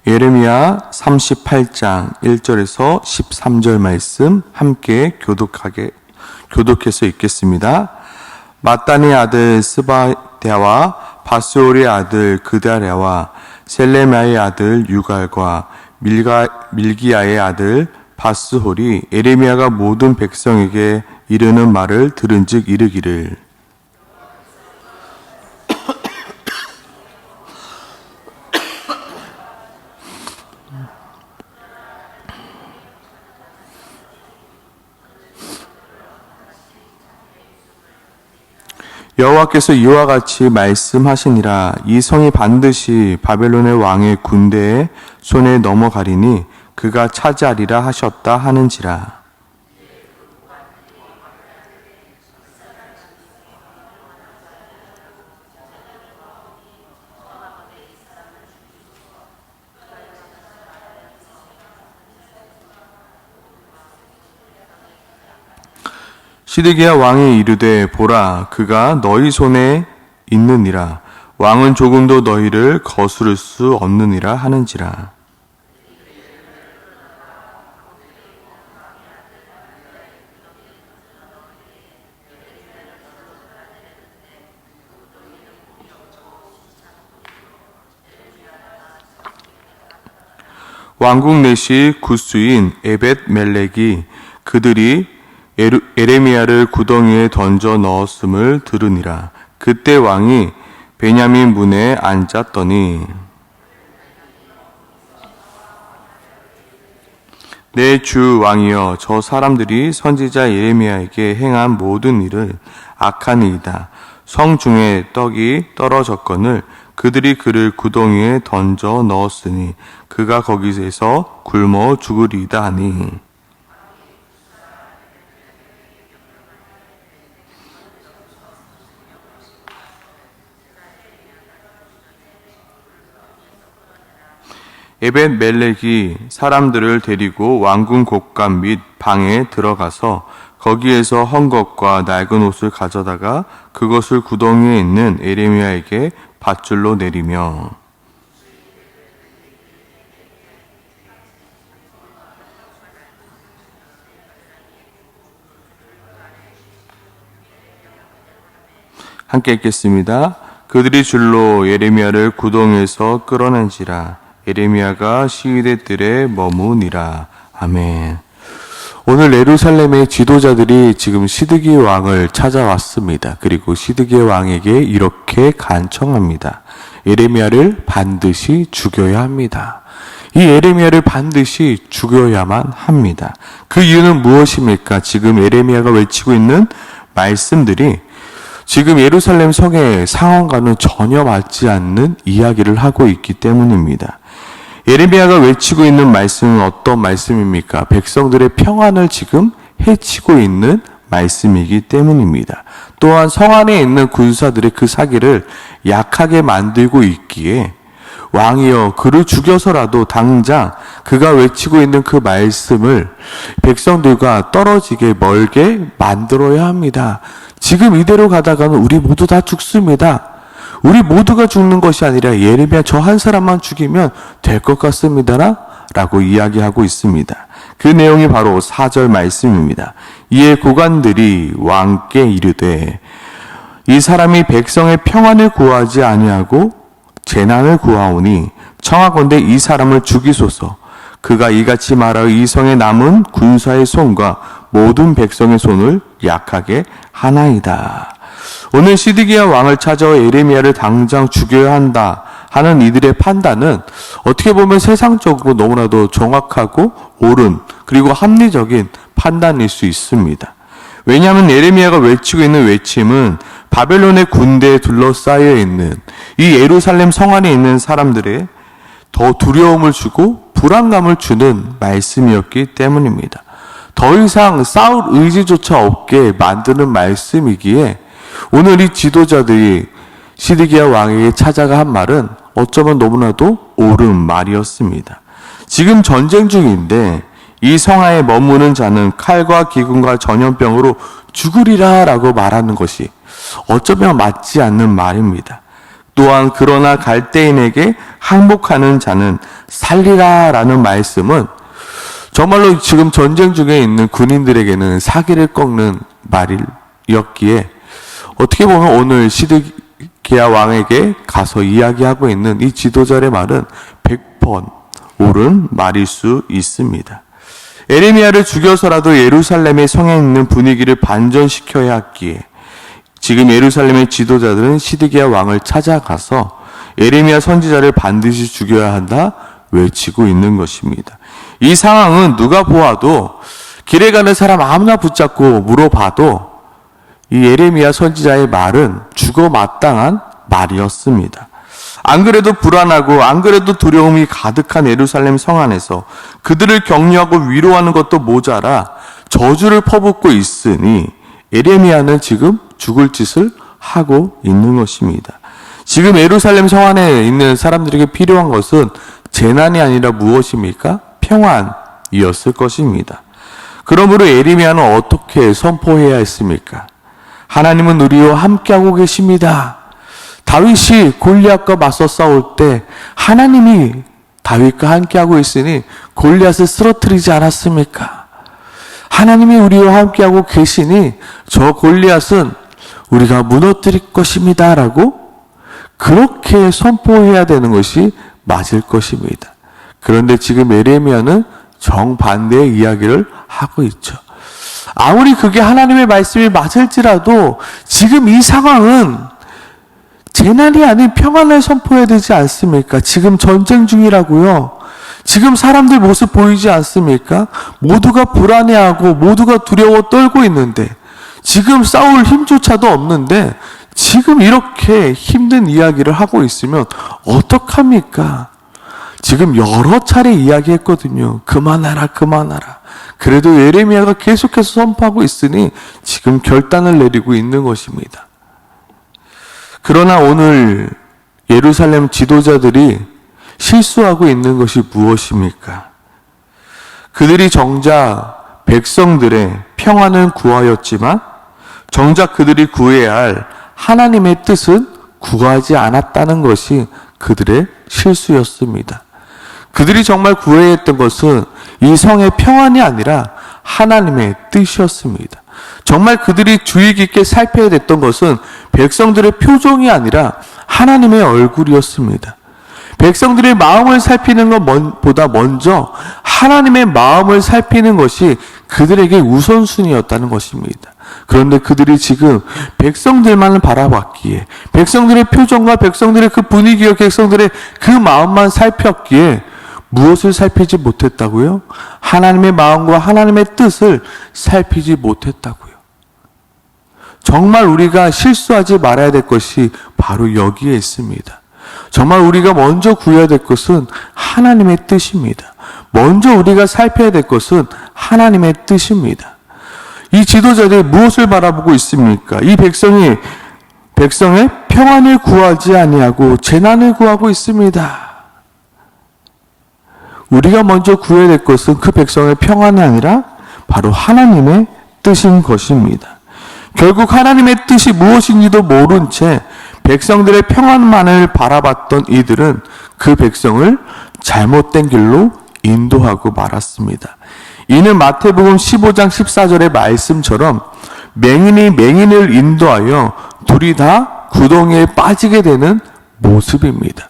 예레미야 38장 1절에서 13절 말씀 함께 교독해서 읽겠습니다. 마따니 아들 스바랴와 바스올의 아들 그다랴와 셀레미야의 아들 유갈과 밀기야의 아들 바스홀이 예레미야가 모든 백성에게 이르는 말을 들은즉 이르기를 여호와께서 이와 같이 말씀하시니라. 이 성이 반드시 바벨론의 왕의 군대의 손에 넘어가리니 그가 차지하리라 하셨다 하는지라. 시드기야 왕이 이르되 보라 그가 너희 손에 있느니라. 왕은 조금도 너희를 거스를 수 없느니라 하는지라. 왕국 내시 구스인 에벳 멜렉이 그들이 예레미야를 구덩이에 던져 넣었음을 들으니라. 그때 왕이 베냐민 문에 앉았더니 내 주 왕이여 저 사람들이 선지자 예레미야에게 행한 모든 일을 악한 일이다. 성 중에 떡이 떨어졌거늘 그들이 그를 구덩이에 던져 넣었으니 그가 거기에서 굶어 죽으리이다 하니 에벳 멜렉이 사람들을 데리고 왕궁 곳간 및 방에 들어가서 거기에서 헝겊과 낡은 옷을 가져다가 그것을 구덩이에 있는 예레미야에게 밧줄로 내리며 함께 읽겠습니다. 그들이 줄로 예레미야를 구덩이에서 끌어낸지라. 예레미야가 시위대 뜰에 머무니라. 아멘. 오늘 예루살렘의 지도자들이 지금 시드기 왕을 찾아왔습니다. 그리고 시드기 왕에게 이렇게 간청합니다. 예레미야를 반드시 죽여야 합니다. 이 예레미야를 반드시 죽여야만 합니다. 그 이유는 무엇입니까? 지금 예레미야가 외치고 있는 말씀들이 지금 예루살렘 성의 상황과는 전혀 맞지 않는 이야기를 하고 있기 때문입니다. 예레미야가 외치고 있는 말씀은 어떤 말씀입니까? 백성들의 평안을 지금 해치고 있는 말씀이기 때문입니다. 또한 성 안에 있는 군사들의 그 사기를 약하게 만들고 있기에 왕이여 그를 죽여서라도 당장 그가 외치고 있는 그 말씀을 백성들과 떨어지게 멀게 만들어야 합니다. 지금 이대로 가다가는 우리 모두 다 죽습니다. 우리 모두가 죽는 것이 아니라 예레미야 저 한 사람만 죽이면 될 것 같습니다. 라고 이야기하고 있습니다. 그 내용이 바로 4절 말씀입니다. 이에 고관들이 왕께 이르되 이 사람이 백성의 평안을 구하지 아니하고 재난을 구하오니 청하건대 이 사람을 죽이소서. 그가 이같이 말하여 이 성에 남은 군사의 손과 모든 백성의 손을 약하게 하나이다. 오늘 시드기야 왕을 찾아와 예레미야를 당장 죽여야 한다 하는 이들의 판단은 어떻게 보면 세상적으로 너무나도 정확하고 옳은 그리고 합리적인 판단일 수 있습니다. 왜냐하면 예레미야가 외치고 있는 외침은 바벨론의 군대에 둘러싸여 있는 이 예루살렘 성 안에 있는 사람들의 더 두려움을 주고 불안감을 주는 말씀이었기 때문입니다. 더 이상 싸울 의지조차 없게 만드는 말씀이기에 오늘 이 지도자들이 시드기야 왕에게 찾아가 한 말은 어쩌면 너무나도 옳은 말이었습니다. 지금 전쟁 중인데 이 성하에 머무는 자는 칼과 기근과 전염병으로 죽으리라 라고 말하는 것이 어쩌면 맞지 않는 말입니다. 또한 그러나 갈대인에게 항복하는 자는 살리라 라는 말씀은 정말로 지금 전쟁 중에 있는 군인들에게는 사기를 꺾는 말이었기에 어떻게 보면 오늘 시드기야 왕에게 가서 이야기하고 있는 이 지도자의 말은 100번 옳은 말일 수 있습니다. 에레미야를 죽여서라도 예루살렘의 성에 있는 분위기를 반전시켜야 했기에 지금 예루살렘의 지도자들은 시드기야 왕을 찾아가서 에레미야 선지자를 반드시 죽여야 한다 외치고 있는 것입니다. 이 상황은 누가 보아도 길에 가는 사람 아무나 붙잡고 물어봐도 이 에레미야 선지자의 말은 죽어 마땅한 말이었습니다. 안 그래도 불안하고 안 그래도 두려움이 가득한 예루살렘 성 안에서 그들을 격려하고 위로하는 것도 모자라 저주를 퍼붓고 있으니 에레미야는 지금 죽을 짓을 하고 있는 것입니다. 지금 예루살렘 성 안에 있는 사람들에게 필요한 것은 재난이 아니라 무엇입니까? 평안이었을 것입니다. 그러므로 에레미야는 어떻게 선포해야 했습니까? 하나님은 우리와 함께하고 계십니다. 다윗이 골리앗과 맞서 싸울 때 하나님이 다윗과 함께하고 있으니 골리앗을 쓰러뜨리지 않았습니까? 하나님이 우리와 함께하고 계시니 저 골리앗은 우리가 무너뜨릴 것입니다 라고 그렇게 선포해야 되는 것이 맞을 것입니다. 그런데 지금 에레미야는 정반대의 이야기를 하고 있죠. 아무리 그게 하나님의 말씀이 맞을지라도 지금 이 상황은 재난이 아닌 평안을 선포해야 되지 않습니까? 지금 전쟁 중이라고요. 지금 사람들 모습 보이지 않습니까? 모두가 불안해하고 모두가 두려워 떨고 있는데 지금 싸울 힘조차도 없는데 지금 이렇게 힘든 이야기를 하고 있으면 어떡합니까? 지금 여러 차례 이야기했거든요. 그만하라, 그만하라. 그래도 예레미야가 계속해서 선포하고 있으니 지금 결단을 내리고 있는 것입니다. 그러나 오늘 예루살렘 지도자들이 실수하고 있는 것이 무엇입니까? 그들이 정작 백성들의 평안을 구하였지만 정작 그들이 구해야 할 하나님의 뜻은 구하지 않았다는 것이 그들의 실수였습니다. 그들이 정말 구해야 했던 것은 이 성의 평안이 아니라 하나님의 뜻이었습니다. 정말 그들이 주의 깊게 살펴야 됐던 것은 백성들의 표정이 아니라 하나님의 얼굴이었습니다. 백성들의 마음을 살피는 것보다 먼저 하나님의 마음을 살피는 것이 그들에게 우선순위였다는 것입니다. 그런데 그들이 지금 백성들만을 바라봤기에 백성들의 표정과 백성들의 그 분위기와 백성들의 그 마음만 살폈기에 무엇을 살피지 못했다고요? 하나님의 마음과 하나님의 뜻을 살피지 못했다고요. 정말 우리가 실수하지 말아야 될 것이 바로 여기에 있습니다. 정말 우리가 먼저 구해야 될 것은 하나님의 뜻입니다. 먼저 우리가 살펴야 될 것은 하나님의 뜻입니다. 이 지도자들이 무엇을 바라보고 있습니까? 이 백성의 평안을 구하지 아니하고 재난을 구하고 있습니다. 우리가 먼저 구해야 될 것은 그 백성의 평안이 아니라 바로 하나님의 뜻인 것입니다. 결국 하나님의 뜻이 무엇인지도 모른 채 백성들의 평안만을 바라봤던 이들은 그 백성을 잘못된 길로 인도하고 말았습니다. 이는 마태복음 15장 14절의 말씀처럼 맹인이 맹인을 인도하여 둘이 다 구덩이에 빠지게 되는 모습입니다.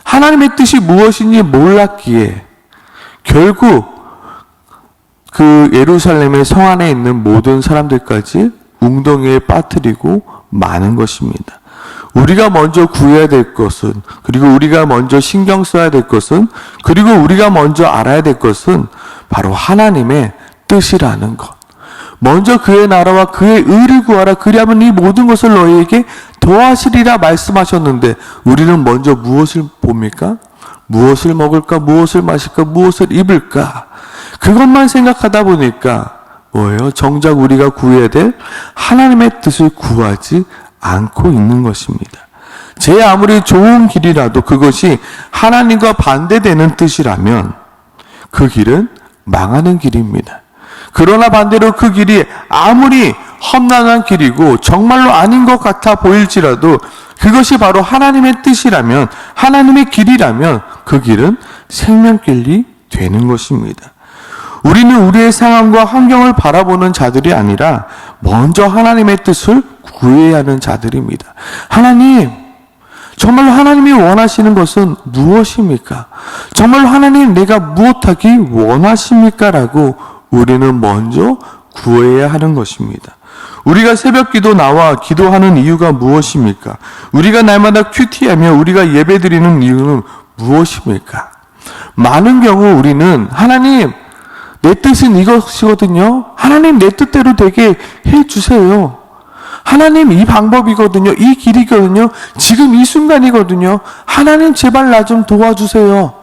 하나님의 뜻이 무엇인지 몰랐기에 결국 그 예루살렘의 성 안에 있는 모든 사람들까지 웅덩이에 빠뜨리고 마는 것입니다. 우리가 먼저 구해야 될 것은, 그리고 우리가 먼저 신경 써야 될 것은, 그리고 우리가 먼저 알아야 될 것은 바로 하나님의 뜻이라는 것. 먼저 그의 나라와 그의 의를 구하라. 그리하면 이 모든 것을 너희에게 더하시리라 말씀하셨는데 우리는 먼저 무엇을 봅니까? 무엇을 먹을까? 무엇을 마실까? 무엇을 입을까? 그것만 생각하다 보니까 뭐예요? 정작 우리가 구해야 될 하나님의 뜻을 구하지 않고 있는 것입니다. 제 아무리 좋은 길이라도 그것이 하나님과 반대되는 뜻이라면 그 길은 망하는 길입니다. 그러나 반대로 그 길이 아무리 험난한 길이고 정말로 아닌 것 같아 보일지라도 그것이 바로 하나님의 뜻이라면, 하나님의 길이라면 그 길은 생명길이 되는 것입니다. 우리는 우리의 상황과 환경을 바라보는 자들이 아니라 먼저 하나님의 뜻을 구해야 하는 자들입니다. 하나님, 정말로 하나님이 원하시는 것은 무엇입니까? 정말로 하나님, 내가 무엇하기 원하십니까? 라고 우리는 먼저 구해야 하는 것입니다. 우리가 새벽 기도 나와 기도하는 이유가 무엇입니까? 우리가 날마다 큐티하며 우리가 예배드리는 이유는 무엇입니까? 많은 경우 우리는 하나님, 내 뜻은 이것이거든요. 하나님, 내 뜻대로 되게 해주세요. 하나님, 이 방법이거든요. 이 길이거든요. 지금 이 순간이거든요. 하나님, 제발 나 좀 도와주세요.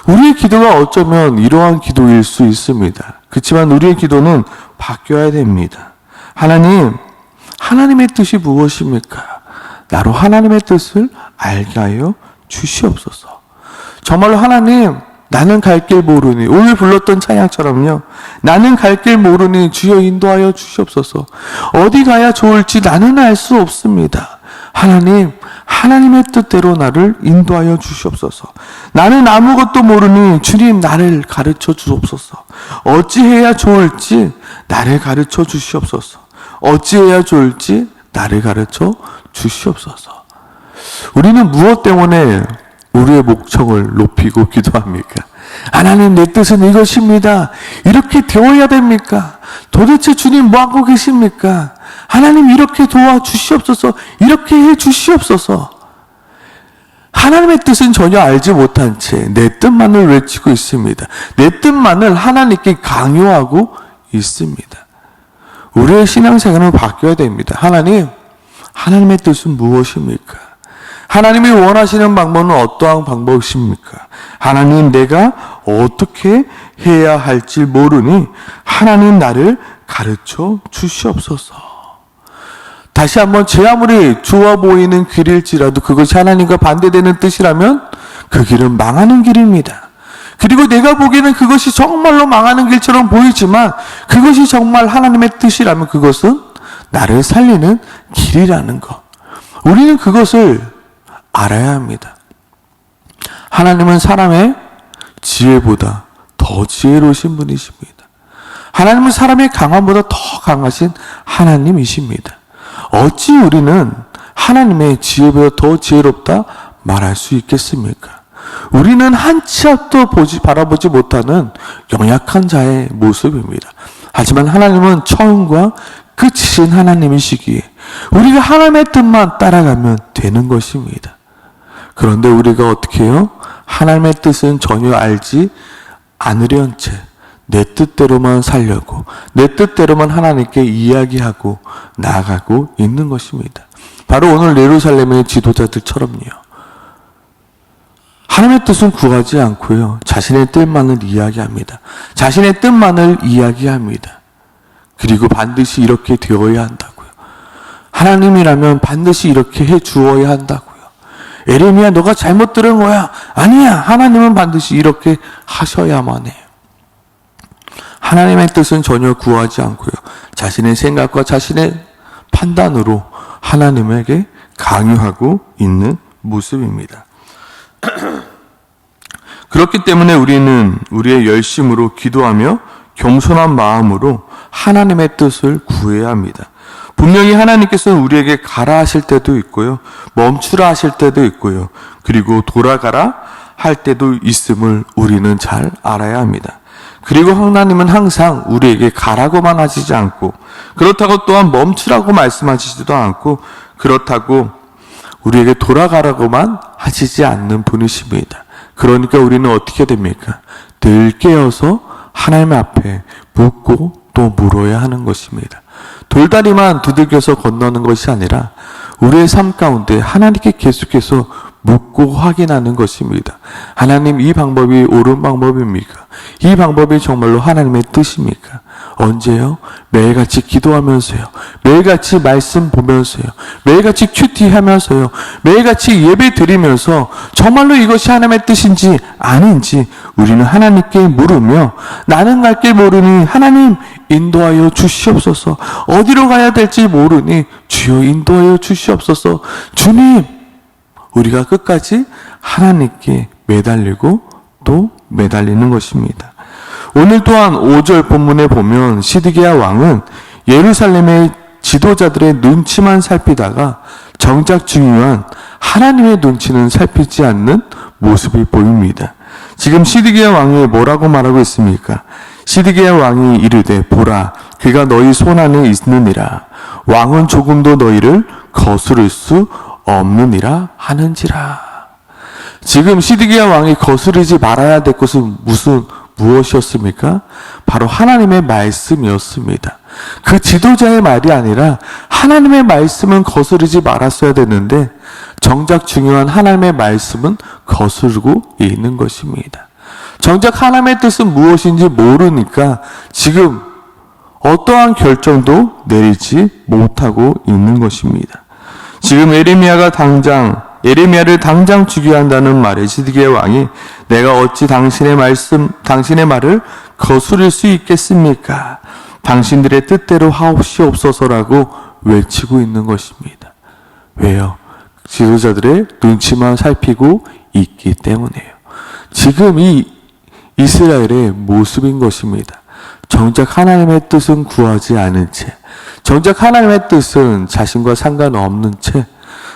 우리의 기도가 어쩌면 이러한 기도일 수 있습니다. 그렇지만 우리의 기도는 바뀌어야 됩니다. 하나님, 하나님의 뜻이 무엇입니까? 나로 하나님의 뜻을 알게 하여 주시옵소서. 정말로 하나님, 나는 갈 길 모르니, 오늘 불렀던 찬양처럼요, 나는 갈 길 모르니 주여 인도하여 주시옵소서. 어디 가야 좋을지 나는 알 수 없습니다. 하나님, 하나님의 뜻대로 나를 인도하여 주시옵소서. 나는 아무것도 모르니 주님, 나를 가르쳐 주옵소서. 어찌해야 좋을지 나를 가르쳐 주시옵소서. 어찌해야 좋을지 나를 가르쳐 주시옵소서. 우리는 무엇 때문에 우리의 목청을 높이고 기도합니까? 하나님, 내 뜻은 이것입니다. 이렇게 되어야 됩니까? 도대체 주님 뭐하고 계십니까? 하나님, 이렇게 도와주시옵소서. 이렇게 해주시옵소서. 하나님의 뜻은 전혀 알지 못한 채 내 뜻만을 외치고 있습니다. 내 뜻만을 하나님께 강요하고 있습니다. 우리의 신앙생활은 바뀌어야 됩니다. 하나님, 하나님의 뜻은 무엇입니까? 하나님이 원하시는 방법은 어떠한 방법이십니까? 하나님, 내가 어떻게 해야 할지 모르니 하나님, 나를 가르쳐 주시옵소서. 다시 한번, 제 아무리 좋아 보이는 길일지라도 그것이 하나님과 반대되는 뜻이라면 그 길은 망하는 길입니다. 그리고 내가 보기에는 그것이 정말로 망하는 길처럼 보이지만 그것이 정말 하나님의 뜻이라면 그것은 나를 살리는 길이라는 것. 우리는 그것을 알아야 합니다. 하나님은 사람의 지혜보다 더 지혜로우신 분이십니다. 하나님은 사람의 강함보다 더 강하신 하나님이십니다. 어찌 우리는 하나님의 지혜보다 더 지혜롭다 말할 수 있겠습니까? 우리는 한 치 앞도 바라보지 못하는 연약한 자의 모습입니다. 하지만 하나님은 처음과 끝이신 하나님이시기에 우리가 하나님의 뜻만 따라가면 되는 것입니다. 그런데 우리가 어떻게 해요? 하나님의 뜻은 전혀 알지 않으려는 채 내 뜻대로만 살려고, 내 뜻대로만 하나님께 이야기하고 나아가고 있는 것입니다. 바로 오늘 예루살렘의 지도자들처럼요. 하나님의 뜻은 구하지 않고요, 자신의 뜻만을 이야기합니다. 자신의 뜻만을 이야기합니다. 그리고 반드시 이렇게 되어야 한다고요. 하나님이라면 반드시 이렇게 해 주어야 한다고요. 에레미야, 너가 잘못 들은 거야. 아니야, 하나님은 반드시 이렇게 하셔야만 해요. 하나님의 뜻은 전혀 구하지 않고요, 자신의 생각과 자신의 판단으로 하나님에게 강요하고 있는 모습입니다. 그렇기 때문에 우리는 우리의 열심으로 기도하며 겸손한 마음으로 하나님의 뜻을 구해야 합니다. 분명히 하나님께서는 우리에게 가라 하실 때도 있고요, 멈추라 하실 때도 있고요, 그리고 돌아가라 할 때도 있음을 우리는 잘 알아야 합니다. 그리고 하나님은 항상 우리에게 가라고만 하시지 않고, 그렇다고 또한 멈추라고 말씀하시지도 않고, 그렇다고 우리에게 돌아가라고만 하시지 않는 분이십니다. 그러니까 우리는 어떻게 됩니까? 늘 깨어서 하나님 앞에 묻고 또 물어야 하는 것입니다. 돌다리만 두들겨서 건너는 것이 아니라 우리의 삶 가운데 하나님께 계속해서 묻고 확인하는 것입니다. 하나님, 이 방법이 옳은 방법입니까? 이 방법이 정말로 하나님의 뜻입니까? 언제요? 매일같이 기도하면서요. 매일같이 말씀 보면서요. 매일같이 큐티하면서요. 매일같이 예배 드리면서 정말로 이것이 하나님의 뜻인지 아닌지 우리는 하나님께 물으며, 나는 갈 길 모르니 하나님 인도하여 주시옵소서. 어디로 가야 될지 모르니 주여 인도하여 주시옵소서. 주님, 우리가 끝까지 하나님께 매달리고 또 매달리는 것입니다. 오늘 또한 5절 본문에 보면 시드기야 왕은 예루살렘의 지도자들의 눈치만 살피다가 정작 중요한 하나님의 눈치는 살피지 않는 모습이 보입니다. 지금 시드기야 왕이 뭐라고 말하고 있습니까? 시드기야 왕이 이르되 보라, 그가 너희 손 안에 있느니라. 왕은 조금도 너희를 거스를 수 없느니라 하는지라. 지금 시드기야 왕이 거스르지 말아야 될 것은 무엇이었습니까? 바로 하나님의 말씀이었습니다. 그 지도자의 말이 아니라 하나님의 말씀은 거스르지 말았어야 됐는데 정작 중요한 하나님의 말씀은 거스르고 있는 것입니다. 정작 하나님의 뜻은 무엇인지 모르니까 지금 어떠한 결정도 내리지 못하고 있는 것입니다. 지금 예레미야를 당장 죽여야 한다는 말에 시드기야 왕이 내가 어찌 당신의 말을 거스를 수 있겠습니까? 당신들의 뜻대로 하옵시옵소서라고 외치고 있는 것입니다. 왜요? 지도자들의 눈치만 살피고 있기 때문이에요. 지금 이 이스라엘의 모습인 것입니다. 정작 하나님의 뜻은 구하지 않은 채, 정작 하나님의 뜻은 자신과 상관없는 채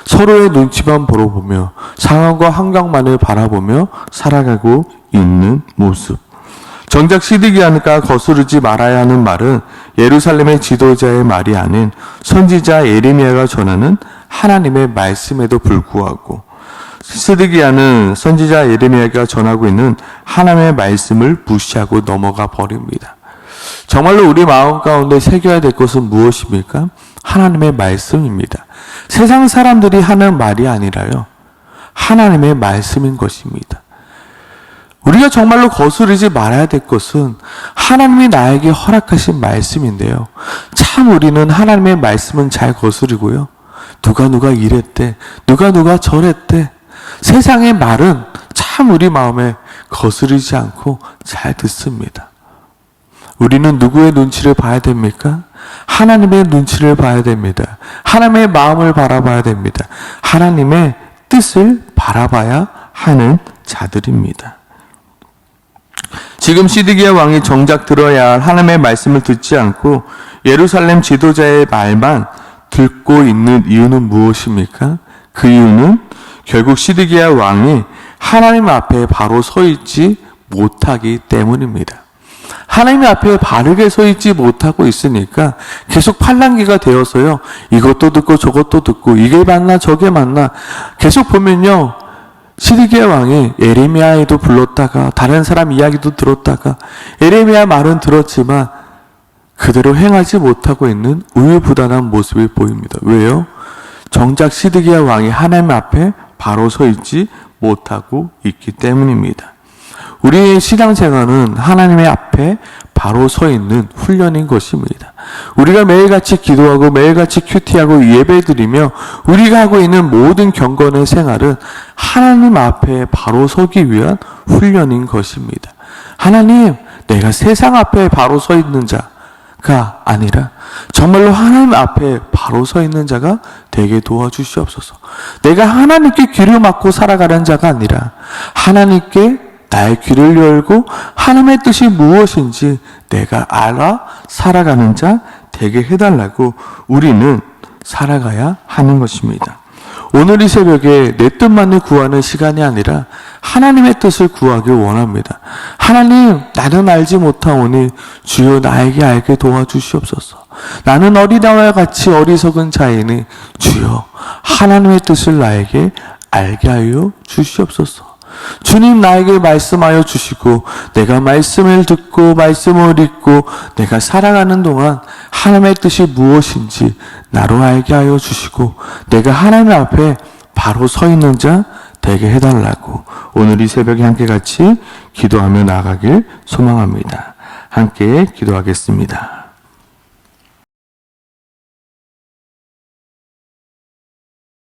서로의 눈치만 보러보며 상황과 환경만을 바라보며 살아가고 있는 모습. 정작 시드기야가 거스르지 말아야 하는 말은 예루살렘의 지도자의 말이 아닌 선지자 예레미야가 전하는 하나님의 말씀에도 불구하고 시드기야는 선지자 예레미야가 전하고 있는 하나님의 말씀을 무시하고 넘어가 버립니다. 정말로 우리 마음 가운데 새겨야 될 것은 무엇입니까? 하나님의 말씀입니다. 세상 사람들이 하는 말이 아니라요, 하나님의 말씀인 것입니다. 우리가 정말로 거스르지 말아야 될 것은 하나님이 나에게 허락하신 말씀인데요, 참 우리는 하나님의 말씀은 잘 거스르고요, 누가 이랬대, 누가 저랬대, 세상의 말은 참 우리 마음에 거스르지 않고 잘 듣습니다. 우리는 누구의 눈치를 봐야 됩니까? 하나님의 눈치를 봐야 됩니다. 하나님의 마음을 바라봐야 됩니다. 하나님의 뜻을 바라봐야 하는 자들입니다. 지금 시드기야 왕이 정작 들어야 할 하나님의 말씀을 듣지 않고 예루살렘 지도자의 말만 듣고 있는 이유는 무엇입니까? 그 이유는 결국 시드기야 왕이 하나님 앞에 바로 서 있지 못하기 때문입니다. 하나님 앞에 바르게 서 있지 못하고 있으니까 계속 팔랑귀가 되어서요, 이것도 듣고 저것도 듣고 이게 맞나 저게 맞나 계속 보면요, 시드기야 왕이 예레미야에도 불렀다가 다른 사람 이야기도 들었다가 예레미야 말은 들었지만 그대로 행하지 못하고 있는 우유부단한 모습이 보입니다. 왜요? 정작 시드기야 왕이 하나님 앞에 바로 서 있지 못하고 있기 때문입니다. 우리의 신앙생활은 하나님의 앞에 바로 서 있는 훈련인 것입니다. 우리가 매일같이 기도하고 매일같이 큐티하고 예배드리며 우리가 하고 있는 모든 경건의 생활은 하나님 앞에 바로 서기 위한 훈련인 것입니다. 하나님, 내가 세상 앞에 바로 서 있는 자가 아니라 정말로 하나님 앞에 바로 서 있는 자가 되게 도와주시옵소서. 내가 하나님께 귀를 막고 살아가는 자가 아니라 하나님께 나의 귀를 열고 하나님의 뜻이 무엇인지 내가 알아 살아가는 자 되게 해달라고 우리는 살아가야 하는 것입니다. 오늘 이 새벽에 내 뜻만을 구하는 시간이 아니라 하나님의 뜻을 구하길 원합니다. 하나님, 나는 알지 못하오니 주여 나에게 알게 도와주시옵소서. 나는 어린아이와 같이 어리석은 자이니 주여 하나님의 뜻을 나에게 알게 하여 주시옵소서. 주님, 나에게 말씀하여 주시고 내가 말씀을 듣고 말씀을 읽고 내가 살아가는 동안 하나님의 뜻이 무엇인지 나로 알게 하여 주시고 내가 하나님 앞에 바로 서 있는 자 되게 해달라고 오늘 이 새벽에 함께 같이 기도하며 나아가길 소망합니다. 함께 기도하겠습니다.